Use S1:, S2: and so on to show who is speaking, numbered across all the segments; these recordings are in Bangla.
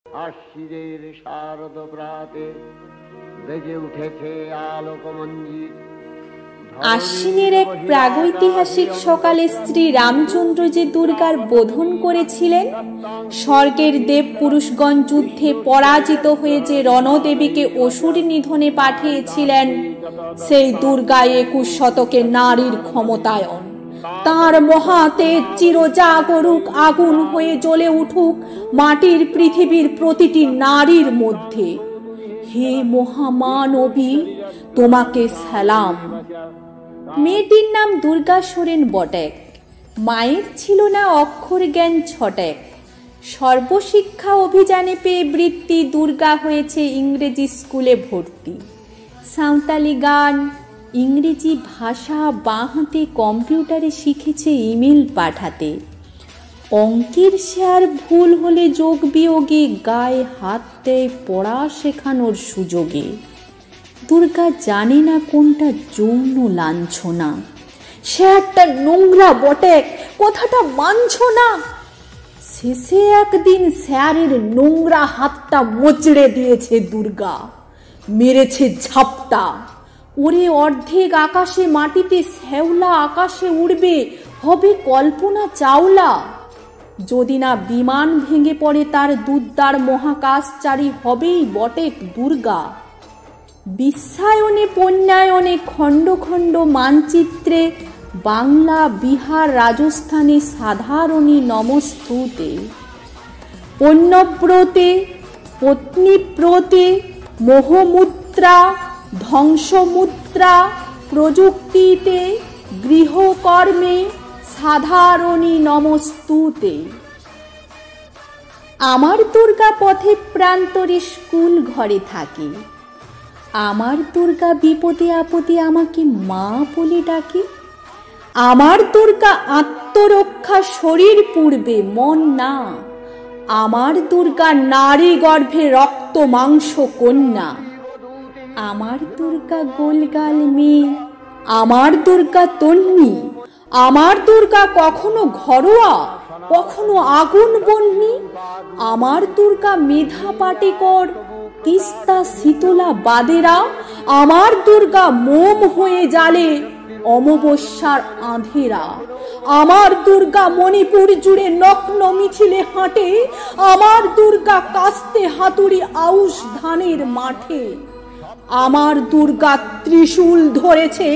S1: আশ্বিনের শারদ প্রাতে বেজে উঠেছে আলোকমঞ্জিত।
S2: আশ্বিনের এক প্রাগৈতিহাসিক সকালে শ্রী রামচন্দ্র যে দুর্গার বোধন করেছিলেন, স্বর্গের দেব পুরুষগণ যুদ্ধে পরাজিত হয়ে যে রণদেবীকে অসুর নিধনে পাঠিয়েছিলেন, সেই দুর্গা 21 শতকে নারীর ক্ষমতায়ন। তার মহাতে চিরজাগরুক আগুন হয়ে জ্বলে উঠুক মাটির পৃথিবীর প্রতিটি নারীর মধ্যে। হে মহামানবী, তোমাকে সালাম। মেয়েটির নাম দুর্গা সোরেন বটেক। মায়ের ছিল না অক্ষর জ্ঞান ছটেক। সর্বশিক্ষা অভিযানে পেয়ে বৃত্তি দুর্গা হয়েছে ইংরেজি স্কুলে ভর্তি। সাঁওতালি গান, ইংরেজি ভাষা, বাঁ হাতে কম্পিউটারে শিখেছে ইমেল পাঠাতে। অঙ্কের শেয়ার ভুল হলে যোগ বিয়োগে গায়ে হাত দেয় পড়া শেখানোর সুযোগে। দুর্গা জানে না কোনটা যৌন লাঞ্ছনা। সে একটা নোংরা বটেক, কথাটা মানছ না। শেষে একদিন স্যারের নোংরা হাতটা মোচড়ে দিয়েছে দুর্গা, মেরেছে ঝাপটা। ওরে অর্ধেক আকাশে মাটিতে শ্যাওলা আকাশে উড়বে, হবে কল্পনা চাওলা। যদি না বিমান ভেঙে পড়ে তার দুর্দার মহাকাশচারী হবেই বটেক দুর্গা। বিশ্বায়নে পণ্যায়নে খণ্ড খণ্ড মানচিত্রে বাংলা, বিহার, রাজস্থানে সাধারণী নমস্তুতে। পণ্যব্রতে, পত্নীব্রতে, মোহমুদ্রা, ধ্বংসমুদ্রা, প্রযুক্তিতে, গৃহকর্মে সাধারণী নমস্তুতে। আমার দুর্গা পথে প্রান্তরে স্কুল ঘরে থাকে। আমার দুর্গা বিপদে আপদে আমাকে মা বলে ডাকে। আমার দুর্গা আত্মরক্ষা শরীর পূর্বে মন না। আমার দুর্গা নারী গর্ভে রক্ত মাংস কন্যা। আমার দুর্গা গোলগাল মেয়ে, আমার দুর্গা তন্নি। আমার দুর্গা কখনো ঘরোয়া, কখনো আগুন বন্যি। আমার দুর্গা মেধা পাটেকর, তিস্তা শীতলা বাদেরা। আমার দুর্গা মোম হয়ে জ্বালে অমাবস্যার আঁধেরা। আমার দুর্গা মণিপুর জুড়ে নগ্ন মিছিলে হাঁটে। আমার দুর্গা কাস্তে হাতুড়ি আউশ ধানের মাঠে। আমার দুর্গা ত্রিশূল ধরেছে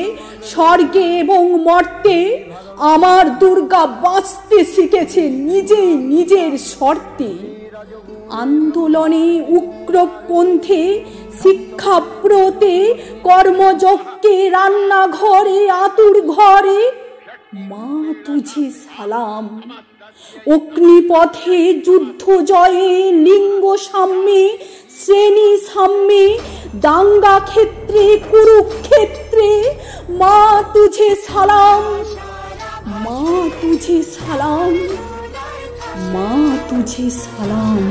S2: স্বর্গে এবং মর্তে। আমার দুর্গা বাঁচতে শিখেছে নিজেই নিজের শর্তে। আন্দোলনে, উগ্রপন্থে, শিক্ষাব্রতে, কর্মযজ্ঞে, রান্নাঘরে, আতুর ঘরে মা তুঝে সালাম। অগ্নিপথে, যুদ্ধ জয়ে, লিঙ্গ সাম্যে, শ্রেণী সাম্যে, দাঙ্গা ক্ষেত্রে, কুরুক্ষেত্রে মা তুঝে সালাম। মা তুঝে সালাম, মা তুঝে সালাম।